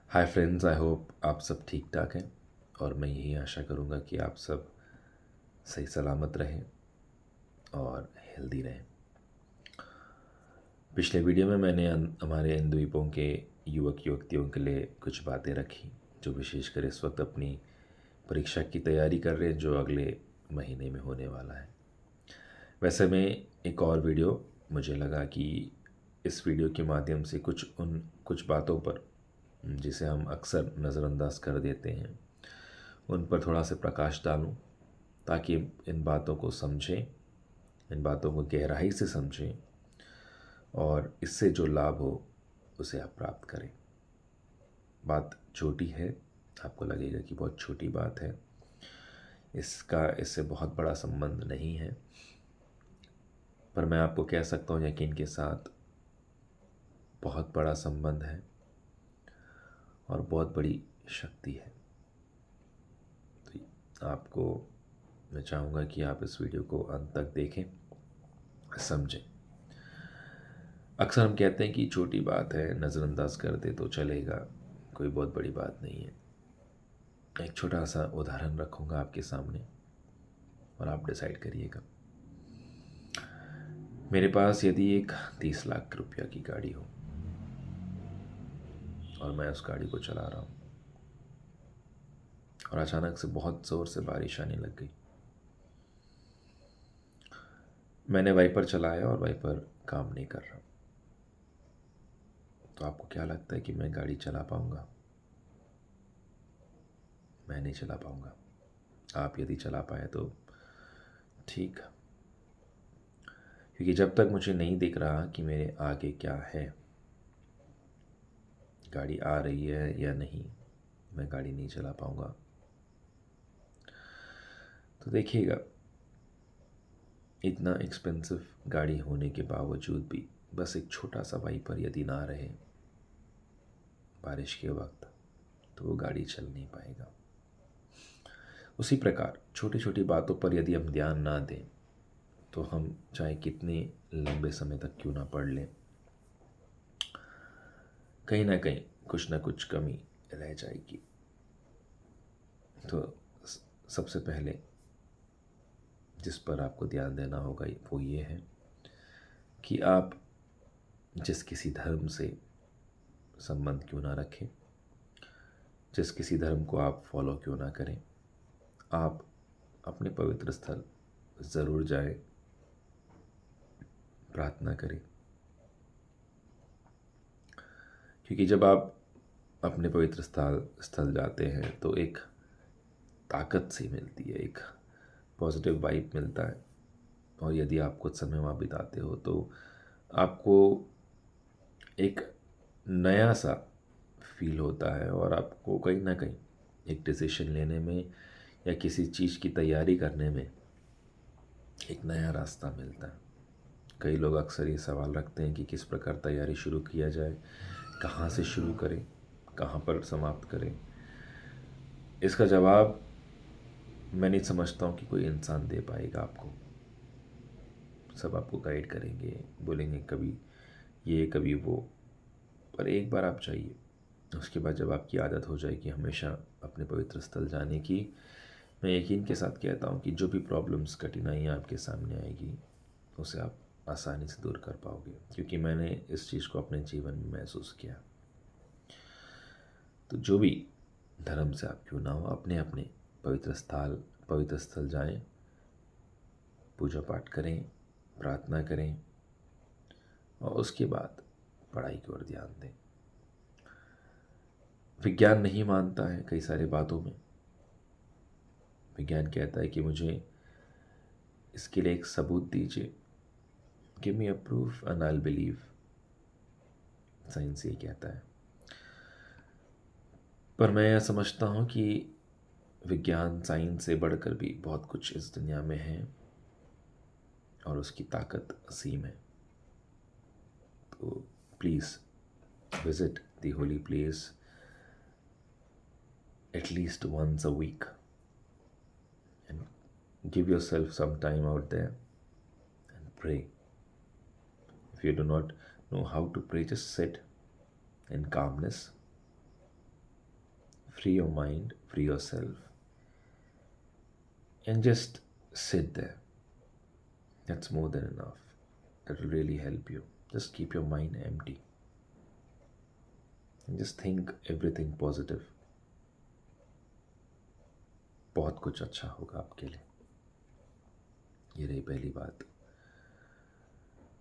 Hi friends, I hope आप सब ठीक ठाक हैं और मैं यही आशा करूँगा कि आप सब सही सलामत रहें और हेल्दी रहें। पिछले वीडियो में मैंने हमारे इन द्वीपों के युवक युवतियों के लिए कुछ बातें रखी जो विशेषकर इस वक्त अपनी परीक्षा की तैयारी कर रहे हैं जो अगले महीने में होने वाला है। वैसे में एक और वीडियो मुझे लगा कि इस वीडियो के माध्यम से कुछ बातों पर जिसे हम अक्सर नज़रअंदाज कर देते हैं उन पर थोड़ा सा प्रकाश डालूं ताकि इन बातों को समझें, इन बातों को गहराई से समझें और इससे जो लाभ हो उसे आप प्राप्त करें। बात छोटी है, आपको लगेगा कि बहुत छोटी बात है, इससे बहुत बड़ा संबंध नहीं है, पर मैं आपको कह सकता हूँ यकीन के साथ बहुत बड़ा संबंध है और बहुत बड़ी शक्ति है। तो आपको मैं चाहूँगा कि आप इस वीडियो को अंत तक देखें, समझें। अक्सर हम कहते हैं कि छोटी बात है, नज़रअंदाज कर दे तो चलेगा, कोई बहुत बड़ी बात नहीं है। एक छोटा सा उदाहरण रखूँगा आपके सामने और आप डिसाइड करिएगा। मेरे पास यदि एक 30 लाख रुपया की गाड़ी हो और मैं उस गाड़ी को चला रहा हूँ और अचानक से बहुत ज़ोर से बारिश आने लग गई। मैंने वाइपर चलाया और वाइपर काम नहीं कर रहा। तो आपको क्या लगता है कि मैं गाड़ी चला पाऊँगा? मैं नहीं चला पाऊँगा। आप यदि चला पाए तो ठीक, क्योंकि जब तक मुझे नहीं दिख रहा कि मेरे आगे क्या है, गाड़ी आ रही है या नहीं, मैं गाड़ी नहीं चला पाऊँगा। तो देखिएगा, इतना एक्सपेंसिव गाड़ी होने के बावजूद भी बस एक छोटा सा वाइपर यदि ना रहे बारिश के वक्त तो वो गाड़ी चल नहीं पाएगा। उसी प्रकार छोटी छोटी बातों पर यदि हम ध्यान ना दें तो हम चाहे कितने लंबे समय तक क्यों ना पढ़ लें, कहीं ना कहीं कुछ ना कुछ कमी रह जाएगी। तो सबसे पहले जिस पर आपको ध्यान देना होगा वो ये है कि आप जिस किसी धर्म से संबंध क्यों ना रखें, जिस किसी धर्म को आप फॉलो क्यों ना करें, आप अपने पवित्र स्थल ज़रूर जाएं, प्रार्थना करें। क्योंकि जब आप अपने पवित्र स्थल जाते हैं तो एक ताकत सी मिलती है, एक पॉजिटिव वाइब मिलता है। और यदि आप कुछ समय वहाँ बिताते हो तो आपको एक नया सा फील होता है और आपको कहीं ना कहीं एक डिसीजन लेने में या किसी चीज़ की तैयारी करने में एक नया रास्ता मिलता है। कई लोग अक्सर ये सवाल रखते हैं कि किस प्रकार तैयारी शुरू किया जाए, कहाँ से शुरू करें, कहाँ पर समाप्त करें। इसका जवाब मैं नहीं समझता हूँ कि कोई इंसान दे पाएगा आपको। सब आपको गाइड करेंगे, बोलेंगे कभी ये कभी वो, पर एक बार आप चाहिए, उसके बाद जब आपकी आदत हो जाएगी हमेशा अपने पवित्र स्थल जाने की, मैं यकीन के साथ कहता हूँ कि जो भी प्रॉब्लम्स, कठिनाइयाँ आपके सामने आएगी उसे आप आसानी से दूर कर पाओगे, क्योंकि मैंने इस चीज़ को अपने जीवन में महसूस किया। तो जो भी धर्म से आप क्यों ना हो, अपने अपने पवित्र स्थल जाएं, पूजा पाठ करें, प्रार्थना करें और उसके बाद पढ़ाई की ओर ध्यान दें। विज्ञान नहीं मानता है कई सारी बातों में। विज्ञान कहता है कि मुझे इसके लिए एक सबूत दीजिए, give me a proof and I will believe. Science ये कहता है, पर मैं यह समझता हूँ कि विज्ञान साइंस से बढ़कर भी बहुत कुछ इस दुनिया में है और उसकी ताकत असीम है। तो please visit the holy place at least once a week and give yourself some time out there and pray. If you do not know how to pray, just sit in calmness free your mind, free yourself, and just sit there. That's more than enough. That will really help you. Just keep your mind empty and just think everything positive. बहुत कुछ अच्छा होगा आपके लिए. ये रही पहली बात.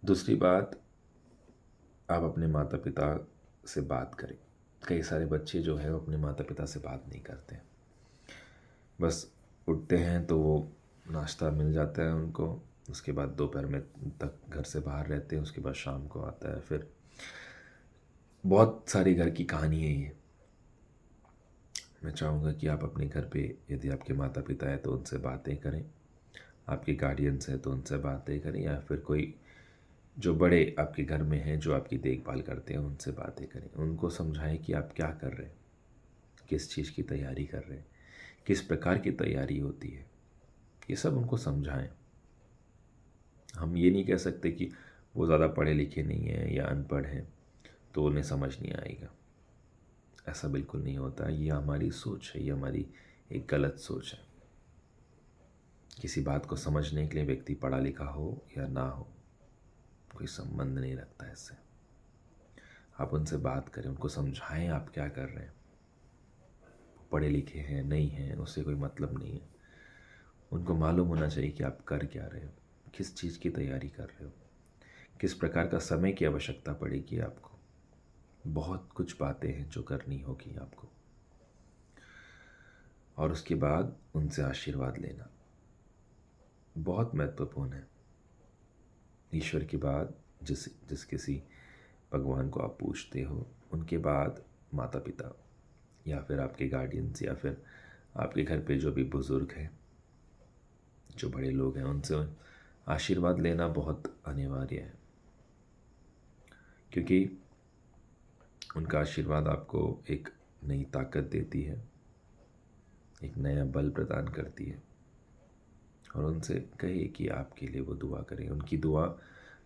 दूसरी बात, आप अपने माता पिता से बात करें. कई सारे बच्चे जो है वो अपने माता पिता से बात नहीं करते. बस उठते हैं तो वो नाश्ता मिल जाता है उनको, उसके बाद दोपहर में तक घर से बाहर रहते हैं, उसके बाद शाम को आता है. फिर बहुत सारी घर की कहानी है ये. मैं चाहूँगा कि आप अपने घर पे, यदि आपके माता पिता हैं तो उनसे बातें करें, आपके गार्डियंस हैं तो उनसे बातें करें, या फिर कोई जो बड़े आपके घर में हैं जो आपकी देखभाल करते हैं उनसे बातें करें. उनको समझाएं कि आप क्या कर रहे हैं, किस चीज़ की तैयारी कर रहे हैं, किस प्रकार की तैयारी होती है, ये सब उनको समझाएं. हम ये नहीं कह सकते कि वो ज़्यादा पढ़े लिखे नहीं हैं या अनपढ़ हैं तो उन्हें समझ नहीं आएगा. ऐसा बिल्कुल नहीं होता. ये हमारी सोच है, ये हमारी एक गलत सोच है. किसी बात को समझने के लिए व्यक्ति पढ़ा लिखा हो या ना हो, कोई संबंध नहीं रखता इससे. आप उनसे बात करें, उनको समझाएं आप क्या कर रहे हैं. पढ़े लिखे हैं नहीं हैं उससे कोई मतलब नहीं है. उनको मालूम होना चाहिए कि आप कर क्या रहे हो, किस चीज़ की तैयारी कर रहे हो, किस प्रकार का समय की आवश्यकता पड़ेगी आपको. बहुत कुछ बातें हैं जो करनी होगी आपको. और उसके बाद उनसे आशीर्वाद लेना बहुत महत्वपूर्ण है. ईश्वर के बाद जिस किसी भगवान को आप पूछते हो, उनके बाद माता पिता या फिर आपके गार्डियंस या फिर आपके घर पे जो भी बुज़ुर्ग हैं, जो बड़े लोग हैं, उनसे आशीर्वाद लेना बहुत अनिवार्य है. क्योंकि उनका आशीर्वाद आपको एक नई ताकत देती है, एक नया बल प्रदान करती है. और उनसे कहिए कि आपके लिए वो दुआ करें. उनकी दुआ,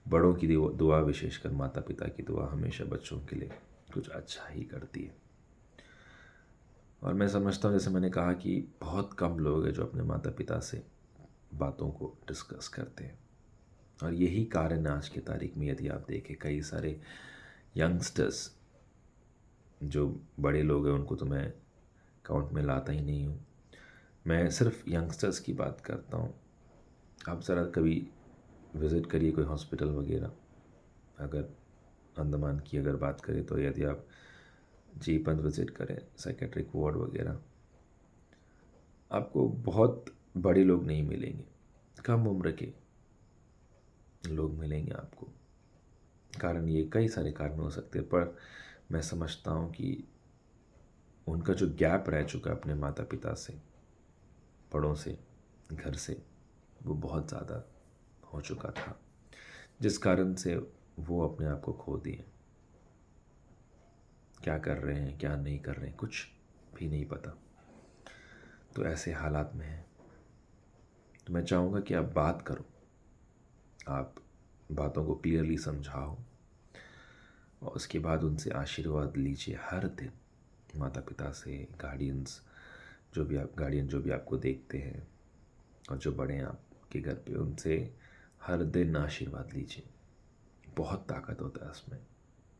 बड़ों की दुआ, विशेषकर माता पिता की दुआ हमेशा बच्चों के लिए कुछ अच्छा ही करती है. और मैं समझता हूँ, जैसे मैंने कहा, कि बहुत कम लोग हैं जो अपने माता पिता से बातों को डिस्कस करते हैं. और यही कारण आज की तारीख में यदि आप देखें, कई सारे यंगस्टर्स, जो बड़े लोग हैं उनको तो मैं काउंट में लाता ही नहीं हूँ, मैं सिर्फ यंगस्टर्स की बात करता हूँ. आप ज़रा कभी विज़िट करिए कोई हॉस्पिटल वगैरह. अगर अंडमान की अगर बात करें तो यदि आप जीपंत विज़िट करें, साइकेट्रिक वार्ड वगैरह, आपको बहुत बड़े लोग नहीं मिलेंगे, कम उम्र के लोग मिलेंगे आपको. कारण ये कई सारे कारण हो सकते हैं, पर मैं समझता हूँ कि उनका जो गैप रह चुका अपने माता पिता से, बड़ों से, घर से, वो बहुत ज़्यादा हो चुका था, जिस कारण से वो अपने आप को खो दिए. क्या कर रहे हैं, क्या नहीं कर रहे हैं, कुछ भी नहीं पता. तो ऐसे हालात में है. तो मैं चाहूँगा कि आप बात करो, आप बातों को क्लियरली समझाओ, और उसके बाद उनसे आशीर्वाद लीजिए हर दिन. माता पिता से, गार्डियंस जो भी आपको देखते हैं और जो बड़े हैं आपके घर पे, उनसे हर दिन आशीर्वाद लीजिए. बहुत ताकत होता है उसमें.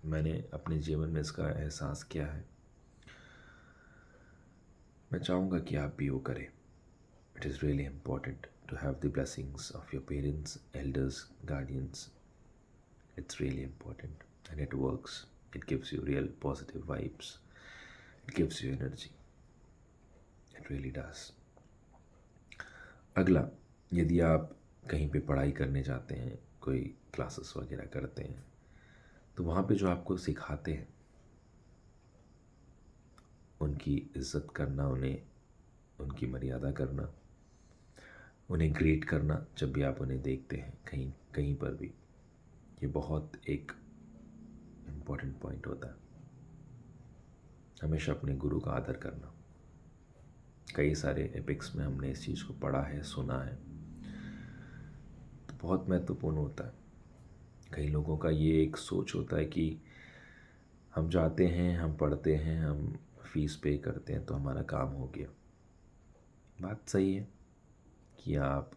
मैंने अपने जीवन में इसका एहसास किया है. मैं चाहूँगा कि आप भी वो करें. It is really important to have the blessings of your parents, elders, guardians. It's really important and it works. It gives you real positive vibes. It gives you energy. It really does. अगला, यदि आप कहीं पे पढ़ाई करने जाते हैं, कोई क्लासेस वगैरह करते हैं, तो वहाँ पे जो आपको सिखाते हैं, उनकी इज़्ज़त करना, उनकी मर्यादा करना, उन्हें ग्रीट करना जब भी आप उन्हें देखते हैं कहीं कहीं पर भी, ये बहुत एक इम्पॉर्टेंट पॉइंट होता है. हमेशा अपने गुरु का आदर करना. कई सारे एपिक्स में हमने इस चीज़ को पढ़ा है, सुना है, तो बहुत महत्वपूर्ण होता है. कई लोगों का ये एक सोच होता है कि हम जाते हैं, हम पढ़ते हैं, हम फ़ीस पे करते हैं तो हमारा काम हो गया। बात सही है कि आप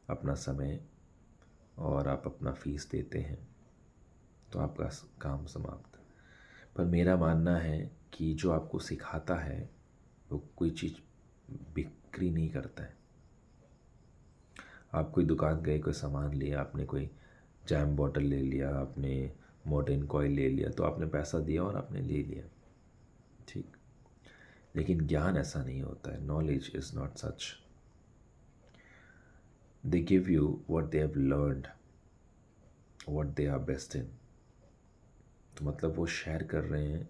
अपना समय और आप अपना फ़ीस देते हैं तो आपका काम समाप्त। पर मेरा मानना है कि जो आपको सिखाता है वो कोई चीज़ बिक्री नहीं करता है। आप कोई दुकान गए, कोई सामान लिया, आपने कोई जैम बॉटल ले लिया, आपने मोर्टीन कॉइल ले लिया, तो आपने पैसा दिया और आपने ले लिया, ठीक। लेकिन ज्ञान ऐसा नहीं होता है। Knowledge is not such. They give you what they have learned, what they are best in. तो मतलब वो शेयर कर रहे हैं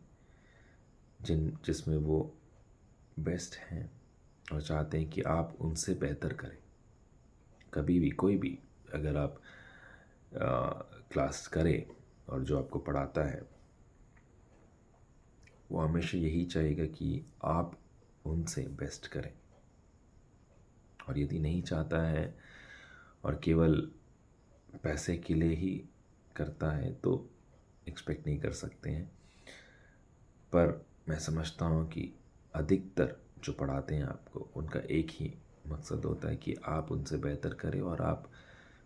जिसमें वो बेस्ट हैं और चाहते हैं कि आप उनसे बेहतर करें। कभी भी कोई भी अगर आप क्लास करें और जो आपको पढ़ाता है वो हमेशा यही चाहेगा कि आप उनसे बेस्ट करें। और यदि नहीं चाहता है और केवल पैसे के लिए ही करता है तो एक्सपेक्ट नहीं कर सकते हैं। पर मैं समझता हूँ कि अधिकतर जो पढ़ाते हैं आपको, उनका एक ही मकसद होता है कि आप उनसे बेहतर करें और आप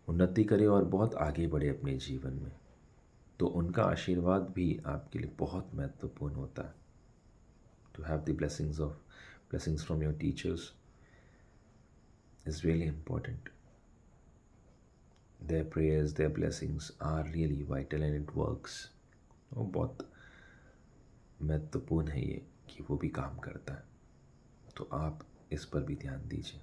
उन्नति करें और बहुत आगे बढ़े अपने जीवन में। तो उनका आशीर्वाद भी आपके लिए बहुत महत्वपूर्ण होता है। To have the blessings from your teachers is really important. Their prayers, their blessings are really vital and it works. वो बहुत महत्वपूर्ण है ये कि वो भी काम करता है। तो आप इस पर भी ध्यान दीजिए।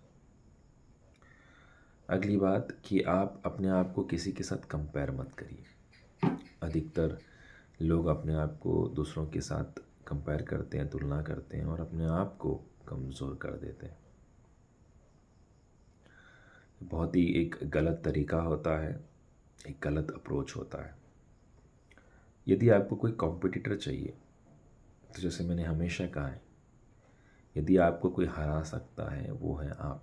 अगली बात कि आप अपने आप को किसी के साथ कंपेयर मत करिए। अधिकतर लोग अपने आप को दूसरों के साथ कंपेयर करते हैं, तुलना करते हैं और अपने आप को कमज़ोर कर देते हैं। बहुत ही एक गलत तरीका होता है, एक गलत अप्रोच होता है। यदि आपको कोई कॉम्पिटिटर चाहिए तो जैसे मैंने हमेशा कहा है, यदि आपको कोई हरा सकता है वो है आप,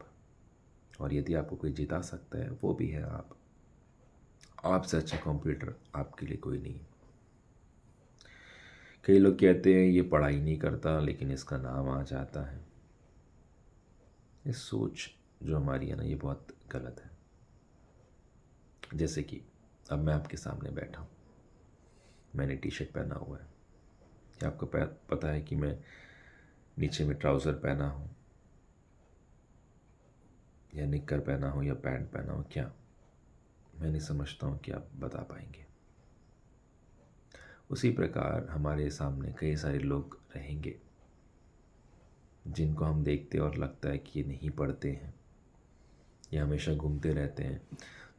और यदि आपको कोई जिता सकता है वो भी है आप। आपसे अच्छा कॉम्पिटिटर आपके लिए कोई नहीं। कई लोग कहते हैं ये पढ़ाई नहीं करता लेकिन इसका नाम आ जाता है। ये सोच जो हमारी है ना, ये बहुत गलत है। जैसे कि अब मैं आपके सामने बैठा हूँ, मैंने टी शर्ट पहना हुआ है, क्या आपको पता है कि मैं नीचे में ट्राउज़र पहना हूँ या निक्कर पहना हूँ या पैंट पहना हूँ? क्या मैं नहीं समझता हूँ कि आप बता पाएंगे। उसी प्रकार हमारे सामने कई सारे लोग रहेंगे जिनको हम देखते और लगता है कि ये नहीं पढ़ते हैं, ये हमेशा घूमते रहते हैं,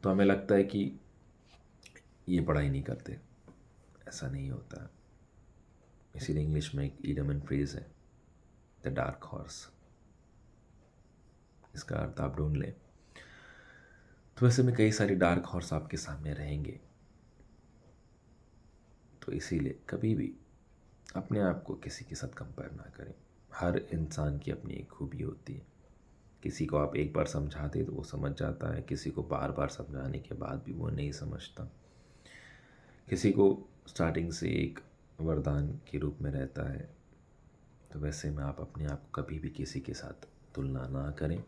तो हमें लगता है कि ये पढ़ाई नहीं करते। ऐसा नहीं होता। इसीलिए इंग्लिश में एक ईडमन फ्रेज़ है, द डार्क हॉर्स। इसका अर्थ आप ढूंढ लें। तो वैसे में कई सारे डार्क हॉर्स आपके सामने रहेंगे। तो इसीलिए कभी भी अपने आप को किसी के साथ कंपेयर ना करें। हर इंसान की अपनी एक खूबी होती है। किसी को आप एक बार समझाते तो वो समझ जाता है, किसी को बार बार समझाने के बाद भी वो नहीं समझता, किसी को स्टार्टिंग से एक वरदान के रूप में रहता है। तो वैसे में आप अपने आप को कभी भी किसी के साथ तुलना ना करें।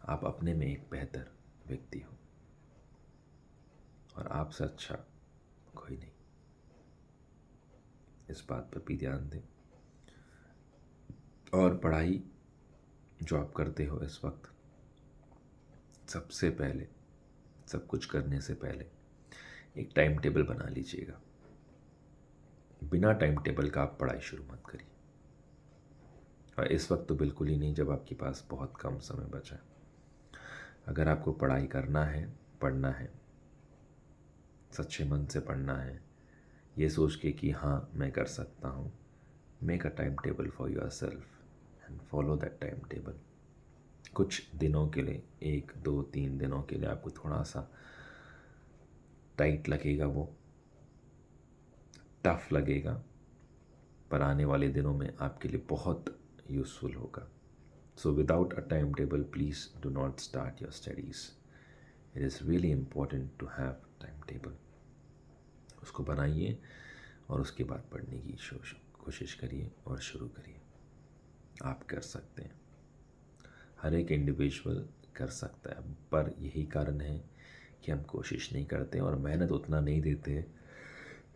आप अपने में एक बेहतर व्यक्ति हो और आपसे अच्छा कोई नहीं। इस बात पर भी ध्यान दें। और पढ़ाई जो आप करते हो इस वक्त, सबसे पहले सब कुछ करने से पहले एक टाइम टेबल बना लीजिएगा। बिना टाइम टेबल का आप पढ़ाई शुरू मत करिए, और इस वक्त तो बिल्कुल ही नहीं जब आपके पास बहुत कम समय बचा है। अगर आपको पढ़ाई करना है, पढ़ना है, सच्चे मन से पढ़ना है, ये सोच के कि हाँ मैं कर सकता हूँ, make a time table for your self and follow that time table. कुछ दिनों के लिए, 1 2 3 दिनों के लिए आपको थोड़ा सा टाइट लगेगा, वो टफ लगेगा, पर आने वाले दिनों में आपके लिए बहुत यूज़फुल होगा। So without a time table please do not start your studies. It is really important to have time table. उसको बनाइए और उसके बाद पढ़ने की कोशिश करिए और शुरू करिए। आप कर सकते हैं, हर एक इंडिविजुअल कर सकता है, पर यही कारण है कि हम कोशिश नहीं करते और मेहनत उतना नहीं देते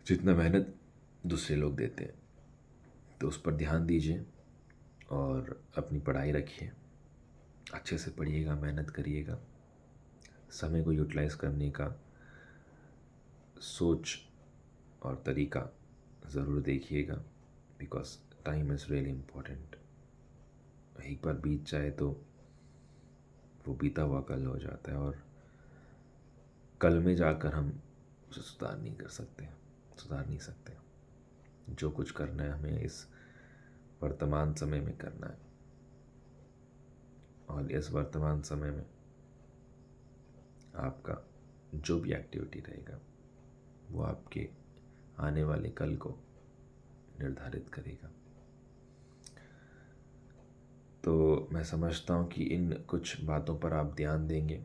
जितना मेहनत दूसरे लोग देते हैं। तो उस पर ध्यान दीजिए और अपनी पढ़ाई रखिए, अच्छे से पढ़िएगा, मेहनत करिएगा, समय को यूटिलाइज़ करने का सोच और तरीका ज़रूर देखिएगा, because time is really important. एक बार बीत जाए तो वो बीता हुआ कल हो जाता है और कल में जाकर हम उसे सुधार नहीं सकते। जो कुछ करना है हमें इस वर्तमान समय में करना है, और इस वर्तमान समय में आपका जो भी एक्टिविटी रहेगा वो आपके आने वाले कल को निर्धारित करेगा। तो मैं समझता हूँ कि इन कुछ बातों पर आप ध्यान देंगे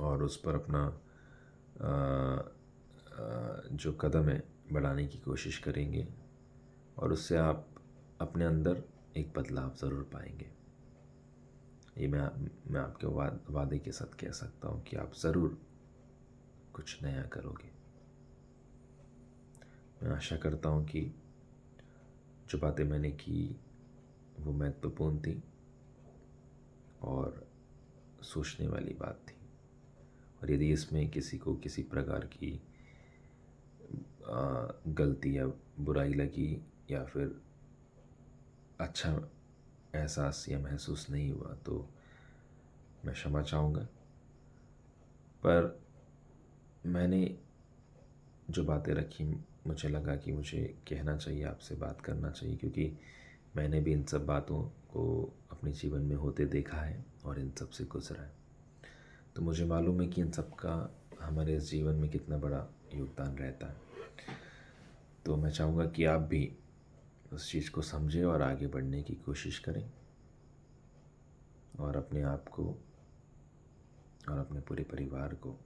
और उस पर अपना जो कदम है बढ़ाने की कोशिश करेंगे, और उससे आप अपने अंदर एक बदलाव ज़रूर पाएंगे। ये मैं आपके वादे के साथ कह सकता हूँ कि आप ज़रूर कुछ नया करोगे। मैं आशा करता हूँ कि जो बातें मैंने की वो महत्वपूर्ण थी और सोचने वाली बात थी, और यदि इसमें किसी को किसी प्रकार की गलती या बुराई लगी या फिर अच्छा एहसास या महसूस नहीं हुआ तो मैं क्षमा चाहूँगा। पर मैंने जो बातें रखी, मुझे लगा कि मुझे कहना चाहिए, आपसे बात करना चाहिए, क्योंकि मैंने भी इन सब बातों को अपने जीवन में होते देखा है और इन सब से गुजरा है। तो मुझे मालूम है कि इन सब का हमारे इस जीवन में कितना बड़ा योगदान रहता है। तो मैं चाहूँगा कि आप भी उस चीज़ को समझें और आगे बढ़ने की कोशिश करें, और अपने आप को और अपने पूरे परिवार को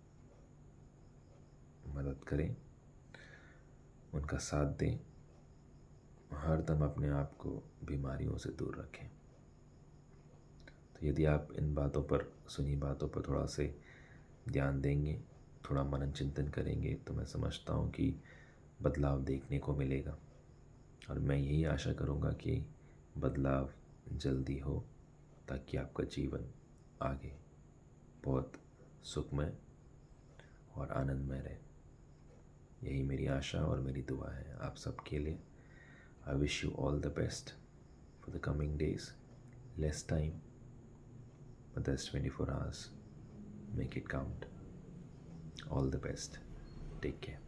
मदद करें, उनका साथ दें, हरदम अपने आप को बीमारियों से दूर रखें। तो यदि आप इन बातों पर, सुनी बातों पर थोड़ा से ध्यान देंगे, थोड़ा मनन चिंतन करेंगे, तो मैं समझता हूँ कि बदलाव देखने को मिलेगा। और मैं यही आशा करूँगा कि बदलाव जल्दी हो, ताकि आपका जीवन आगे बहुत सुखमय और आनंदमय रहे। यही मेरी आशा और मेरी दुआ है आप सबके लिए। I wish you all the best for the coming days. Less time, but that's 24 hours. Make it count. All the best. Take care.